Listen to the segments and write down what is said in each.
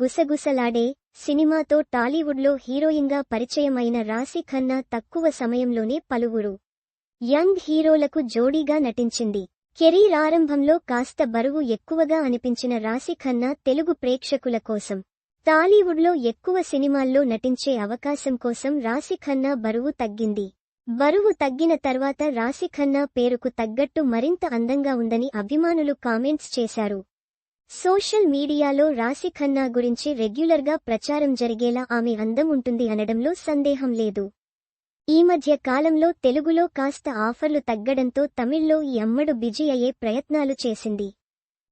గుసగుసలాడే సినిమాతో టాలీవుడ్లో హీరోయిన్గా పరిచయమైన రాశి ఖన్నా తక్కువ సమయంలోనే పలువురు యంగ్ హీరోలకు జోడీగా నటించింది. కెరీర్ ఆరంభంలో కాస్త బరువు ఎక్కువగా అనిపించిన రాశి ఖన్నా తెలుగు ప్రేక్షకుల కోసం టాలీవుడ్లో ఎక్కువ సినిమాల్లో నటించే అవకాశం కోసం రాశి ఖన్నా బరువు తగ్గింది. బరువు తగ్గిన తర్వాత రాశి ఖన్నా పేరుకు తగ్గట్టు మరింత అందంగా ఉందని అభిమానులు కామెంట్స్ చేశారు. సోషల్ మీడియాలో రాశి ఖన్నా గురించి రెగ్యులర్గా ప్రచారం జరిగేలా ఆమె అందం ఉంటుంది అనడంలో సందేహం లేదు. ఈ మధ్య కాలంలో తెలుగులో కాస్త ఆఫర్లు తగ్గడంతో తమిళ్లో ఈ అమ్మడు బిజీ అయ్యే ప్రయత్నాలు చేసింది.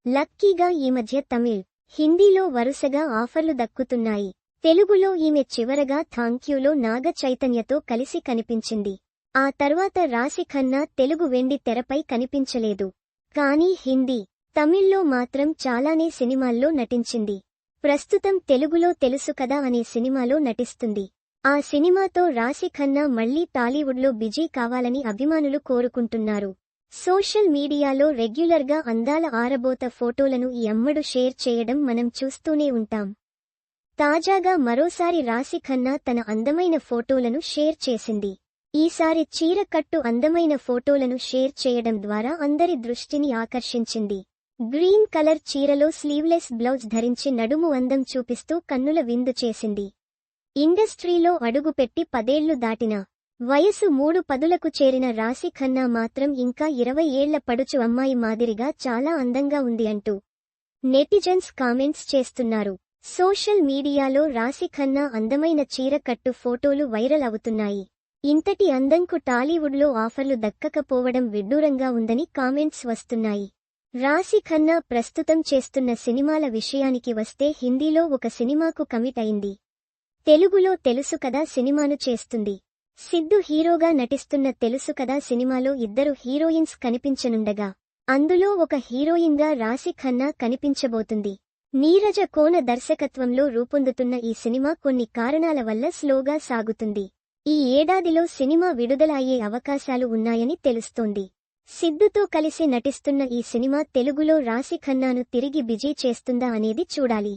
లక్కీగా ఈ మధ్య తమిళ్, హిందీలో వరుసగా ఆఫర్లు దక్కుతున్నాయి. తెలుగులో ఈమె చివరగా థాంక్యూలో నాగ చైతన్యతో కలిసి కనిపించింది. ఆ తర్వాత రాశి ఖన్నా తెలుగు వెండి తెరపై కనిపించలేదు. కానీ హిందీ, తమిళ్లో మాత్రం చాలానే సినిమాల్లో నటించింది. ప్రస్తుతం తెలుగులో తెలుసు కదా అనే సినిమాలో నటిస్తుంది. ఆ సినిమాతో రాశి ఖన్నా మళ్లీ టాలీవుడ్లో బిజీ కావాలని అభిమానులు కోరుకుంటున్నారు. సోషల్ మీడియాలో రెగ్యులర్గా అందాల ఆరబోత ఫోటోలను ఈ అమ్మడు షేర్ చేయడం మనం చూస్తూనే ఉంటాం. తాజాగా మరోసారి రాశి ఖన్నా తన అందమైన ఫోటోలను షేర్ చేసింది. ఈసారి చీర కట్టు అందమైన ఫోటోలను షేర్ చేయడం ద్వారా అందరి దృష్టిని ఆకర్షించింది. గ్రీన్ కలర్ చీరలో స్లీవ్లెస్ బ్లౌజ్ ధరించి నడుము అందం చూపిస్తూ కన్నుల విందు చేసింది. ఇండస్ట్రీలో అడుగుపెట్టి 10 ఏళ్లు దాటినా వయసు 3 పదులకు చేరిన రాశి ఖన్నా మాత్రం ఇంకా 20 ఏళ్ల పడుచు అమ్మాయి మాదిరిగా చాలా అందంగా ఉంది అంటూ నెటిజన్స్ కామెంట్స్ చేస్తున్నారు. సోషల్ మీడియాలో రాశి ఖన్నా అందమైన చీర కట్టు ఫోటోలు వైరల్ అవుతున్నాయి. ఇంతటి అందంకు టాలీవుడ్లో ఆఫర్లు దక్కకపోవడం విడ్డూరంగా ఉందని కామెంట్స్ వస్తున్నాయి. రాశి ఖన్నా ప్రస్తుతం చేస్తున్న సినిమాల విషయానికి వస్తే హిందీలో ఒక సినిమాకు కమిట్ అయింది. తెలుగులో తెలుసు కదా సినిమాను చేస్తుంది. సిద్ధు హీరోగా నటిస్తున్న తెలుసు కదా సినిమాలో 2 హీరోయిన్స్ కనిపించనుండగా అందులో ఒక హీరోయిన్గా రాశి ఖన్నా కనిపించబోతుంది. నీరజ కోన దర్శకత్వంలో రూపొందుతున్న ఈ సినిమా కొన్ని కారణాల వల్ల స్లోగా సాగుతుంది. ఈ ఏడాదిలో సినిమా విడుదల అయ్యే అవకాశాలు ఉన్నాయని తెలుస్తోంది. సిద్ధుతో కలిసి నటిస్తున్న ఈ సినిమా తెలుగులో రాశి ఖన్నాను తిరిగి బిజీ చేస్తుందా అనేది చూడాలి.